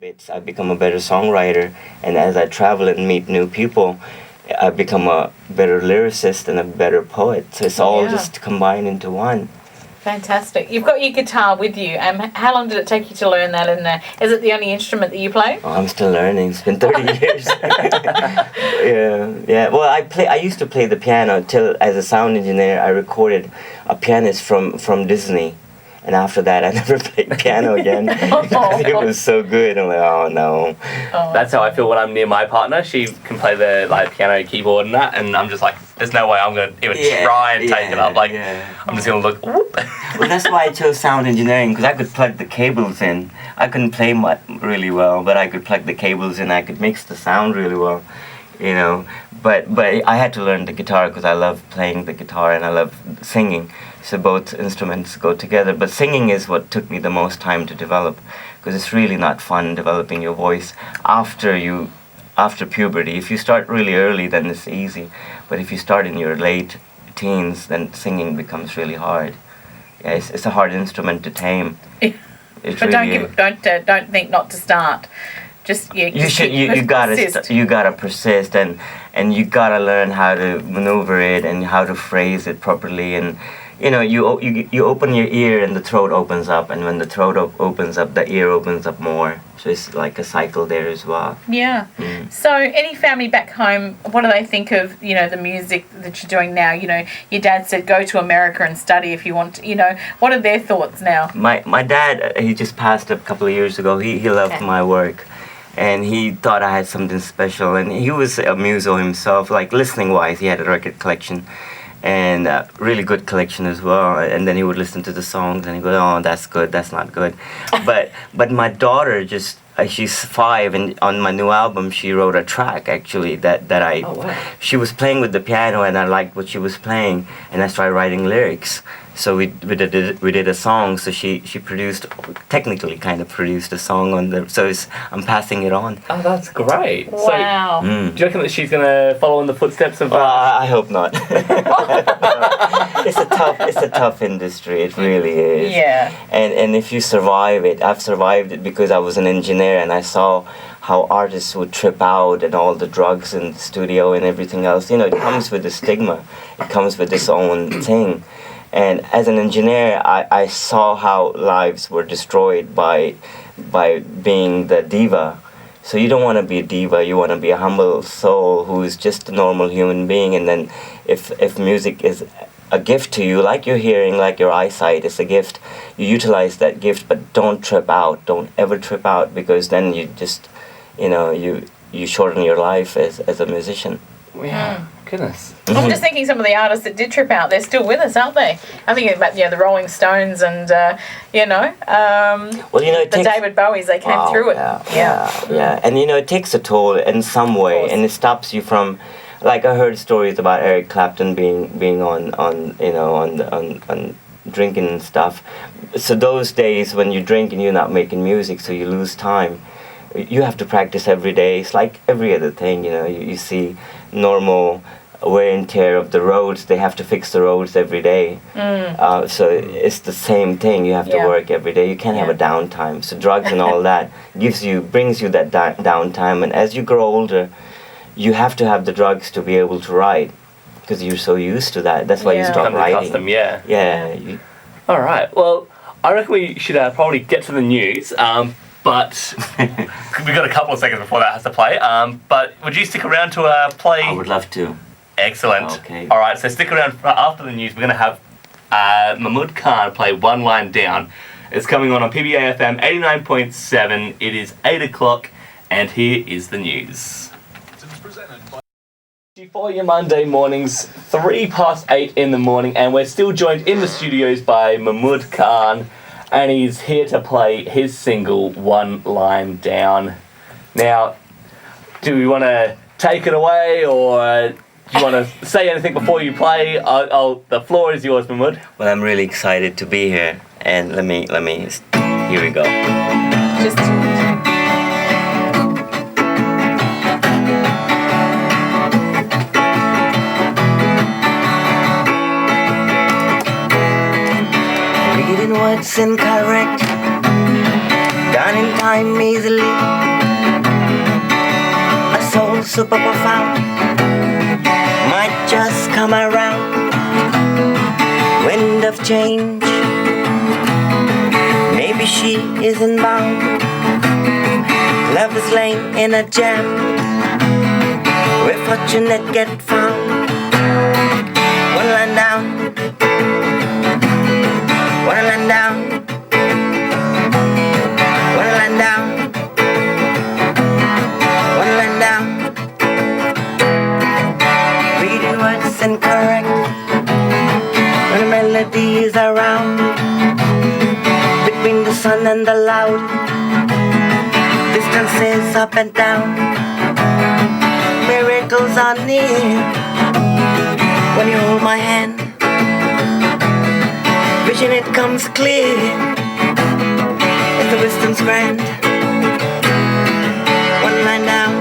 Bits, I become a better songwriter, and as I travel and meet new people, I become a better lyricist and a better poet. So it's all Yeah. just combined into one. Fantastic. You've got your guitar with you. How long did it take you to learn that? And is it the only instrument that you play? Oh, I'm still learning. It's been 30 years. Yeah. Well, I used to play the piano till, as a sound engineer, I recorded a pianist from Disney. And after that, I never played piano again because it was so good. I'm like, oh no. Oh. That's how I feel when I'm near my partner. She can play the piano, keyboard, and that, and I'm just like, there's no way I'm gonna even try and take it up. I'm just gonna look. Whoop. Well, that's why I chose sound engineering, because I could plug the cables in. I couldn't play really well, but I could plug the cables in. I could mix the sound really well, you know. But I had to learn the guitar because I love playing the guitar and I love singing. So both instruments go together. But singing is what took me the most time to develop, because it's really not fun developing your voice after puberty. If you start really early, then it's easy. But if you start in your late teens, then singing becomes really hard. Yeah, it's a hard instrument to tame. But really don't think not to start. Just you gotta persist, and you gotta learn how to maneuver it and how to phrase it properly. And you open your ear and the throat opens up, and when the throat opens up, the ear opens up more. So it's like a cycle there as well. Yeah. So any family back home, what do they think of, the music that you're doing now? Your dad said go to America and study if you want to, what are their thoughts now? My dad, he just passed a couple of years ago. He loved my work. And he thought I had something special. And he was a muso himself, like listening-wise. He had a record collection. And a really good collection as well. And then he would listen to the songs and he'd go, oh, that's good, that's not good. But my daughter she's 5, and on my new album she wrote a track actually that I she was playing with the piano, and I liked what she was playing, and I started writing lyrics. So we did a song. So she technically kind of produced a song I'm passing it on. Oh, that's great. Wow. So, do you reckon that she's gonna follow in the footsteps of? I hope not. It's a tough industry. It really is. Yeah. And if you survive it, I've survived it because I was an engineer and I saw how artists would trip out and all the drugs in the studio and everything else. It comes with the stigma. It comes with its own thing. And as an engineer, I saw how lives were destroyed by being the diva. So you don't want to be a diva. You want to be a humble soul who is just a normal human being. And then if music is a gift to you, like your hearing, like your eyesight is a gift, you utilize that gift, but don't trip out. Don't ever trip out, because then you just, you shorten your life as a musician. Yeah, goodness. I'm just thinking some of the artists that did trip out, they're still with us, aren't they? I'm thinking about the Rolling Stones and the David Bowies. They came through it. Yeah. And it takes a toll in some way, and it stops you from. Like I heard stories about Eric Clapton being on drinking and stuff. So those days when you drink and you're not making music, so you lose time. You have to practice every day. It's like every other thing, you see normal wear and tear of the roads. They have to fix the roads every day. So it's the same thing. You have to work every day. You can't have a downtime. So drugs and all that brings you that downtime. And as you grow older, you have to have the drugs to be able to write, because you're so used to that. That's why you stop writing. Custom, Yeah. All right. Well, I reckon we should probably get to the news. But we've got a couple of seconds before that has to play. But would you stick around to play? I would love to. Excellent. Okay. All right, so stick around after the news. We're going to have Mahmood Khan play One Line Down. It's coming on PBA FM 89.7. It is 8 o'clock, and here is the news. For your Monday mornings, 8:03 in the morning, and we're still joined in the studios by Mahmood Khan. And he's here to play his single, One Line Down. Now, do we want to take it away, or do you want to say anything before you play? The floor is yours, Mahmood. Well, I'm really excited to be here, and let me. Here we go. Reading what's incorrect, done in time easily. super profound might just come around. Wind of change, maybe she isn't bound. Love is laying in a jam, we're fortunate get found. One line down, one line down, one line down, one line down. Reading words incorrect when the melody is around. Between the sun and the loud, distances up and down. Miracles are near when you hold my hand. Vision it comes clear if the wisdom's grand. One line down,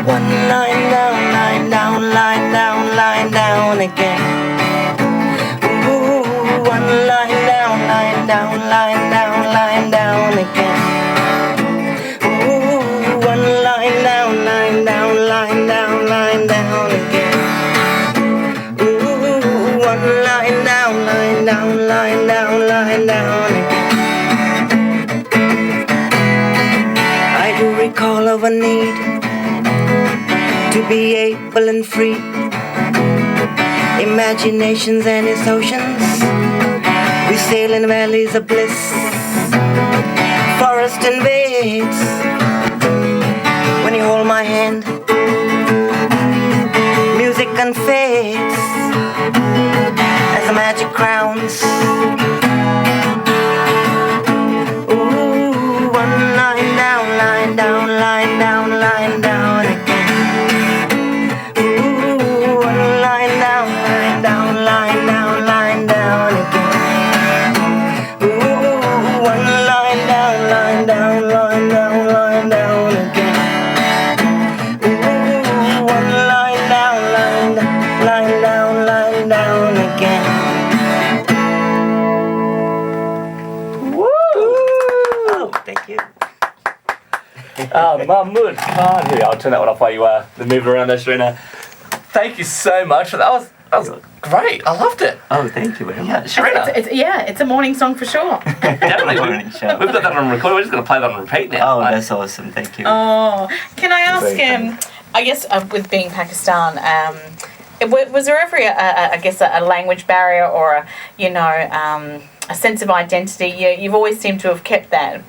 one line down, line down, line down, line down again. Ooh, one line down, line down, line down, line down again. Ooh, one line down, line down, line down, line down again. Ooh, one line down, line down, line down, line down again. I do recall of a need to be able and free. Imaginations and its oceans, we sail in valleys of bliss. Forest invades when you hold my hand. Music unfades as the magic crowns. Ooh, one line down, line down, line down, line down again. Ooh, one line down, line down, line down, line down again. Ooh, one line down, line down, line down, line down again. Ooh, one line down, line down, line down, line down again. Woo! Oh, thank you. Mahmood Khan here. I'll turn that one off while you move around there, Serena. Thank you so much. That was great. I loved it. Oh, thank you very much. Serena. It's a morning song for sure. Definitely. Morning show. We've got that on record. We're just going to play that on repeat now. Oh, that's awesome. Thank you. Oh, can I ask Very him? I guess with being Pakistan, was there ever a language barrier or a sense of identity? You've always seemed to have kept that.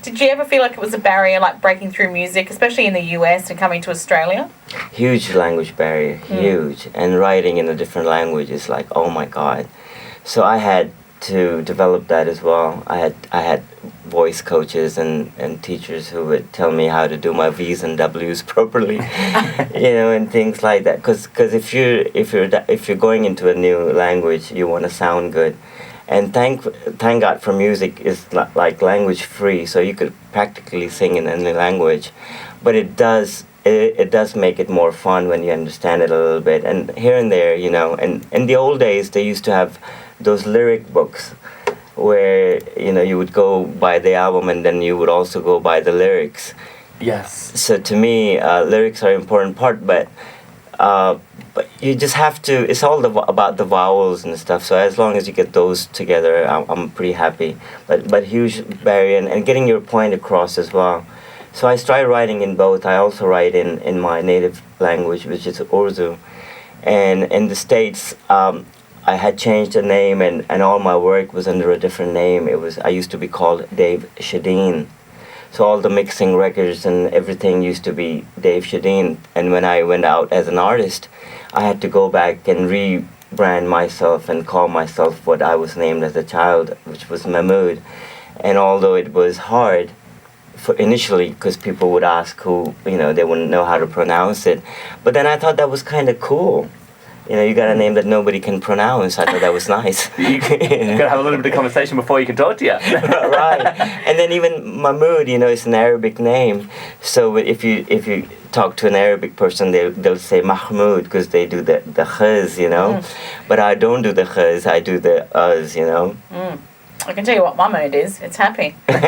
Did you ever feel like it was a barrier, like breaking through music, especially in the US and coming to Australia? Huge language barrier, huge. And writing in a different language is like, oh my God. So I had to develop that as well. I had voice coaches and teachers who would tell me how to do my V's and W's properly, and things like that. Because if you're going into a new language, you want to sound good. And thank God for music is like language free, so you could practically sing in any language, but it does make it more fun when you understand it a little bit. And here and there, and in the old days they used to have those lyric books where you would go by the album and then you would also go by the lyrics. Yes. So to me, lyrics are an important part, but you just have to. It's all about the vowels and stuff. So as long as you get those together, I'm pretty happy. But huge barrier and getting your point across as well. So I started writing in both. I also write in my native language, which is Urdu, and in the States, I had changed the name and all my work was under a different name. I used to be called Dave Shadeen. So all the mixing records and everything used to be Dave Shadeen. And when I went out as an artist, I had to go back and rebrand myself and call myself what I was named as a child, which was Mahmood. And although it was hard for initially, because people would ask they wouldn't know how to pronounce it. But then I thought that was kind of cool. You got a name that nobody can pronounce. I thought that was nice. You gotta have a little bit of conversation before you can talk to you. Right. And then even Mahmood, it's an Arabic name. So if you talk to an Arabic person, they'll say Mahmoud because they do the khaz, But I don't do the khaz. I do the uz, I can tell you what my mood is. It's happy. Sorry.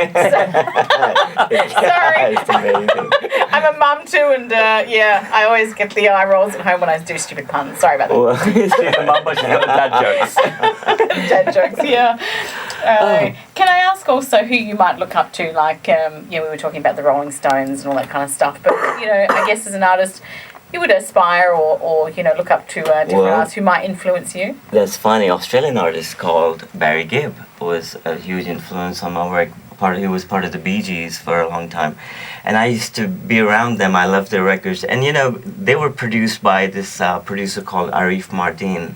It's amazing. I'm a mum too, and I always get the eye rolls at home when I do stupid puns. Sorry about that. Well, She's the mum, but she's got the dad jokes. Dad jokes, yeah. Can I ask also who you might look up to? Like, we were talking about the Rolling Stones and all that kind of stuff. But, I guess as an artist, you would aspire or look up to different artists who might influence you? That's funny. Australian artist called Barry Gibb was a huge influence on my work. He was part of the Beegees for a long time. And I used to be around them. I loved their records. And, they were produced by this producer called Arif Mardin,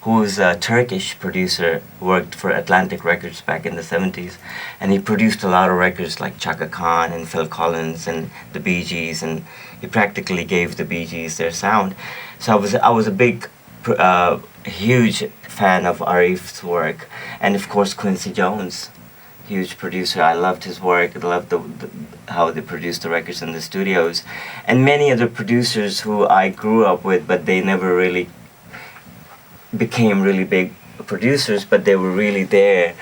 who was a Turkish producer, worked for Atlantic Records back in the 70s. And he produced a lot of records like Chaka Khan and Phil Collins and the Bee Gees, and he practically gave the Bee Gees their sound. So I was a big, huge fan of Arif's work. And of course Quincy Jones, huge producer. I loved his work. I loved how they produced the records in the studios. And many other producers who I grew up with, but they never really became really big producers, but they were really there.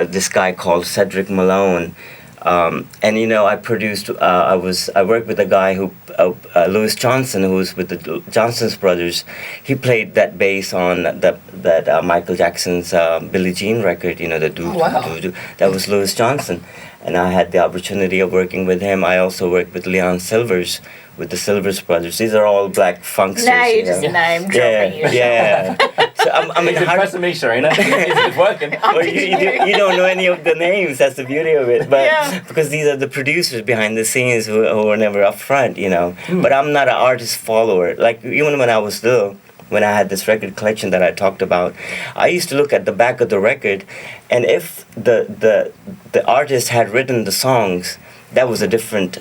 This guy called Cedric Malone, and I produced. I worked with a guy who Louis Johnson, who was with the Johnson's Brothers. He played that bass on that Michael Jackson's Billie Jean record. The doo doo doo. That was Louis Johnson, and I had the opportunity of working with him. I also worked with Leon Silvers, with the Silvers Brothers. These are all black funksters. Now you just name dropping you. Yeah. So It's impressing me, Sharina. It's working. Well, you don't know any of the names. That's the beauty of it. But because these are the producers behind the scenes who were never up front, But I'm not an artist follower. Like even when I was little, when I had this record collection that I talked about, I used to look at the back of the record, and if the artist had written the songs, that was a different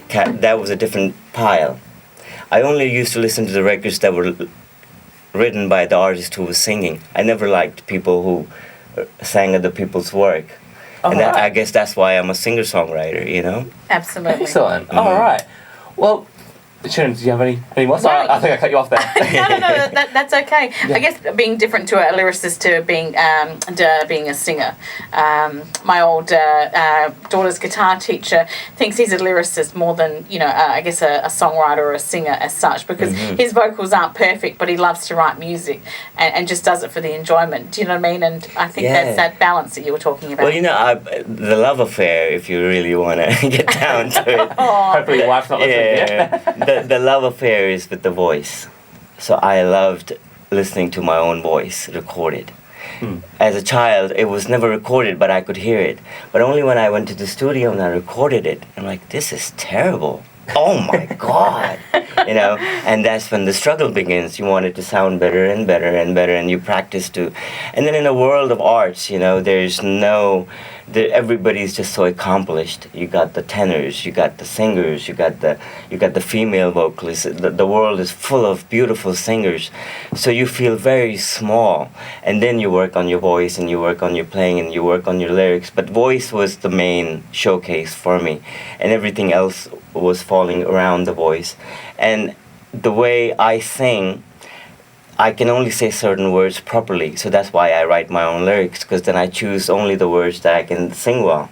pile. I only used to listen to the records that were written by the artist who was singing. I never liked people who sang other people's work. And I guess that's why I'm a singer-songwriter, Absolutely. Excellent. All right. Well, Sharon, do you have any more? Sorry, I think I cut you off there. No, that's okay. Yeah. I guess being different to a lyricist to being a singer. My old daughter's guitar teacher thinks he's a lyricist more than, I guess a songwriter or a singer as such, because his vocals aren't perfect, but he loves to write music and just does it for the enjoyment. Do you know what I mean? And I think that's that balance that you were talking about. Well, the love affair, if you really want to get down to it. Hopefully your wife's not listening. The love affair is with the voice. So I loved listening to my own voice recorded. As a child, it was never recorded, but I could hear it. But only when I went to the studio and I recorded it, I'm like, this is terrible. Oh my God. And that's when the struggle begins. You want it to sound better and better and better, and you practice to. And then in a world of arts, everybody's just so accomplished. You got the tenors, you got the singers, you got the female vocalists. The world is full of beautiful singers, so you feel very small. And then you work on your voice, and you work on your playing, and you work on your lyrics. But voice was the main showcase for me, and everything else was falling around the voice. And the way I sing, I can only say certain words properly, so that's why I write my own lyrics, because then I choose only the words that I can sing well.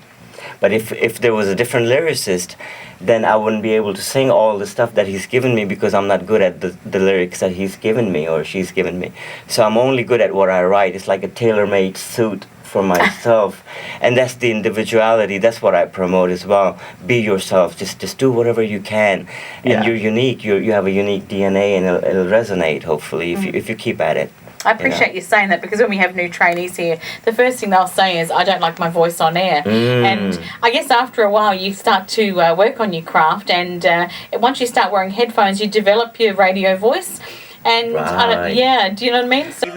But if there was a different lyricist, then I wouldn't be able to sing all the stuff that he's given me, because I'm not good at the lyrics that he's given me or she's given me. So I'm only good at what I write. It's like a tailor-made suit for myself, and that's the individuality. That's what I promote as well. Be yourself. Just do whatever you can, and you're unique. You have a unique DNA, and it'll resonate. Hopefully, if you keep at it. I appreciate you saying that, because when we have new trainees here, the first thing they'll say is, I don't like my voice on air. And I guess after a while you start to work on your craft, and once you start wearing headphones, you develop your radio voice. And do you know what I mean? So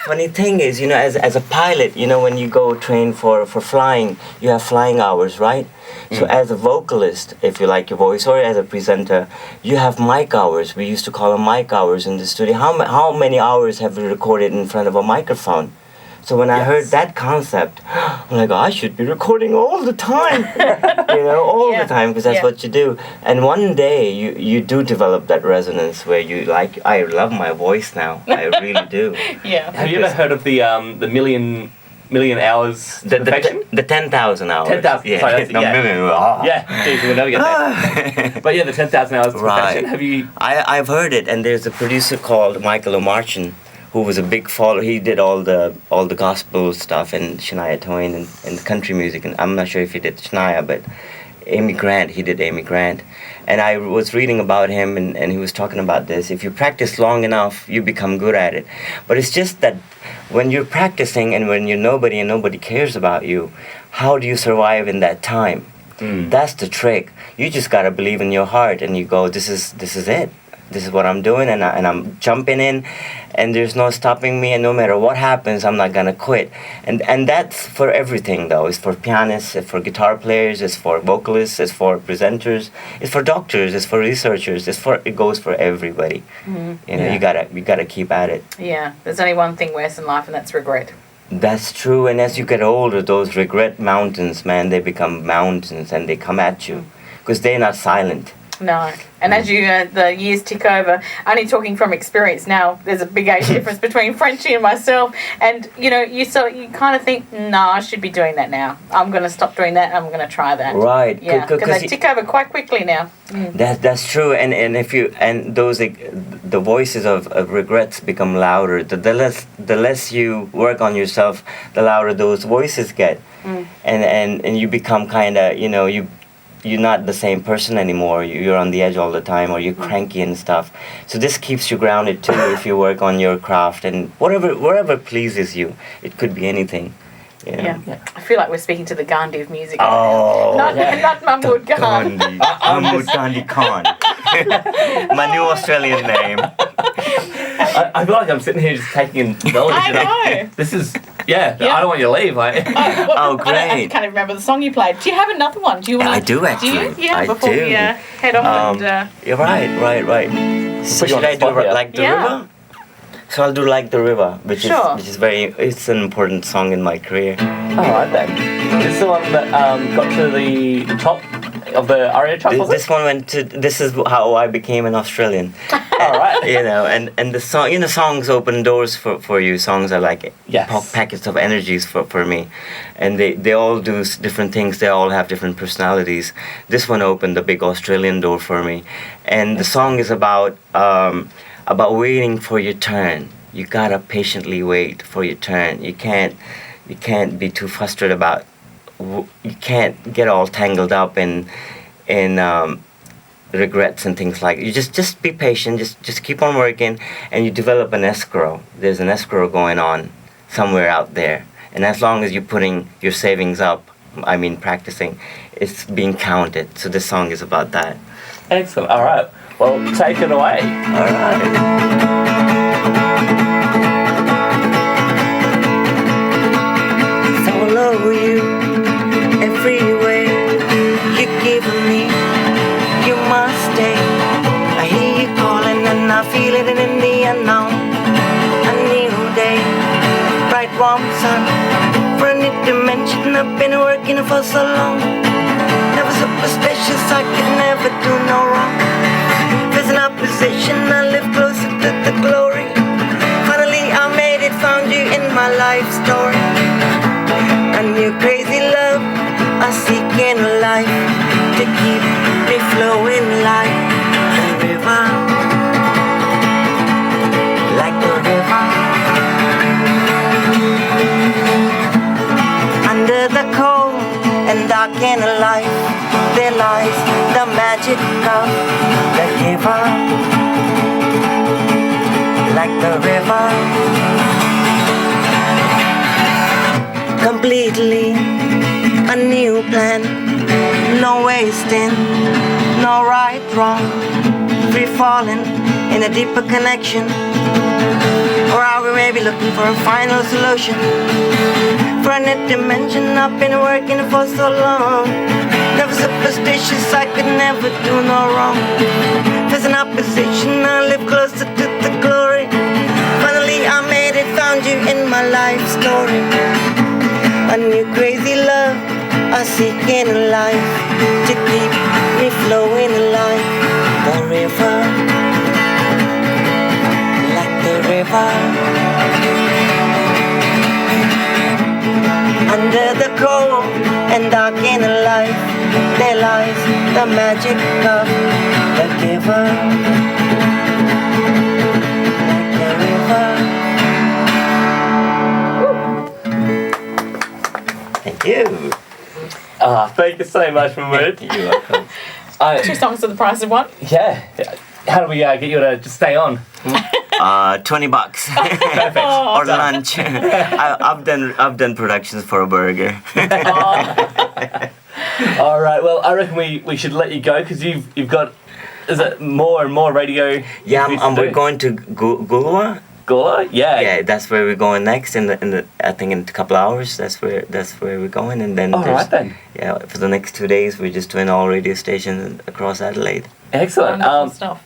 funny thing is, as a pilot, when you go train for flying, you have flying hours, right? So as a vocalist, if you like your voice, or as a presenter, you have mic hours. We used to call them mic hours in the studio. How many hours have we recorded in front of a microphone? So when I heard that concept, I'm like, I should be recording all the time, all the time, because that's what you do. And one day you do develop that resonance where you like, I love my voice now. I really do. Yeah. Have you ever heard of the million hours The perfection? the 10,000 hours. 10,000. Yeah. Sorry, that's, No, yeah. million. Yeah, geez, we'll never get there. But yeah, the 10,000 hours to perfection. Have you? I've heard it, and there's a producer called Michael O'Marchin, who was a big follower. He did all the gospel stuff and Shania Twain and country music. And I'm not sure if he did Shania, but Amy Grant, he did Amy Grant. And I was reading about him, and he was talking about this. If you practice long enough, you become good at it. But it's just that when you're practicing and when you're nobody and nobody cares about you, how do you survive in that time? That's the trick. You just gotta believe in your heart, and you go, this is it. This is what I'm doing, and I'm jumping in, and there's no stopping me. And no matter what happens, I'm not gonna quit. And that's for everything, though. It's for pianists, it's for guitar players, it's for vocalists, it's for presenters, it's for doctors, it's for researchers. It goes for everybody. You know, you gotta keep at it. Yeah, there's only one thing worse in life, and that's regret. That's true. And as you get older, those regret mountains, man, they become mountains, and they come at you because they're not silent. No. And as you the years tick over, only talking from experience now, there's a big age difference between Frenchie and myself. And, you know, you kind of think, no, I should be doing that now. I'm going to stop doing that. I'm going to try that. Right. Yeah, because they tick over quite quickly now. That's true. And if you those the voices of regrets become louder. The less you work on yourself, the louder those voices get. And you become kind of, you know, you're not the same person anymore. You're on the edge all the time, or you're cranky and stuff. So this keeps you grounded too if you work on your craft and whatever pleases you. It could be anything. You know? Yeah. I feel like we're speaking to the Gandhi of music. Oh, not Mahmood Khan. Mahmood Khan. My new Australian name. I feel like I'm sitting here just taking in knowledge. I know. This is, I don't want you to leave. Oh, great. I can't even remember the song you played. Do you have another one? Do you want? I do actually. Do you? Yeah, I before do. we head off You're right. So Put you on should I the spot do here. Like the Yeah. River? So I'll do Like the River, which Sure. is it's an important song in my career. Alright then. This is the one that got to the top of the ARIA chart, was This one went to. This is how I became an Australian. Alright. You know, and the song, you know, songs open doors for you. Songs are like packets of energies for me, and they all do different things. They all have different personalities. This one opened a big Australian door for me, and the song is about waiting for your turn. You gotta patiently wait for your turn. You can't be too frustrated about. You can't get all tangled up in regrets and things like. You just be patient. Just keep on working, and you develop an escrow. There's an escrow going on somewhere out there, and as long as you're putting your savings up, I mean practicing, it's being counted. So this song is about that. Excellent. Alright. Well, take it away. All right. Follow you every way you give me. You must stay. I hear you calling and I feel it in the unknown. A new day, bright warm sun for a new dimension. I've been working for so long. Never superstitious, I could never do no wrong. There's an opposition, I live closer to the glory. Finally I made it, found you in my life story. A new crazy love I seek in life to keep me flowing like the river. Like the river. Under the cold and dark inner life, there lies the magic of the river. Like the river. Completely a new plan. No wasting, no right, wrong. Free falling in a deeper connection. Or are we maybe looking for a final solution? For a new dimension, I've been working for so long. Never superstitious, I could never do no wrong. There's an opposition, I live closer to the glory. Finally I made it, found you in my life story. A new crazy love I seek in life to keep me flowing like the river. Like the river. there lies the magic of the giver. Thank you. Thank you so much, Mahmood. You're welcome. 2 songs for the price of one. Yeah. How do we get you to just stay on? $20 Perfect. or lunch. I've done productions for a burger. All right. Well, I reckon we should let you go because you've got is it more and more radio? Yeah, things to we're do? going to Gulwa. Gula? Yeah. Yeah, that's where we're going next. In the I think in a couple of hours. That's where we're going, and then All right then. yeah, for the next 2 days we're just doing all radio stations across Adelaide. Excellent. Wonderful stuff.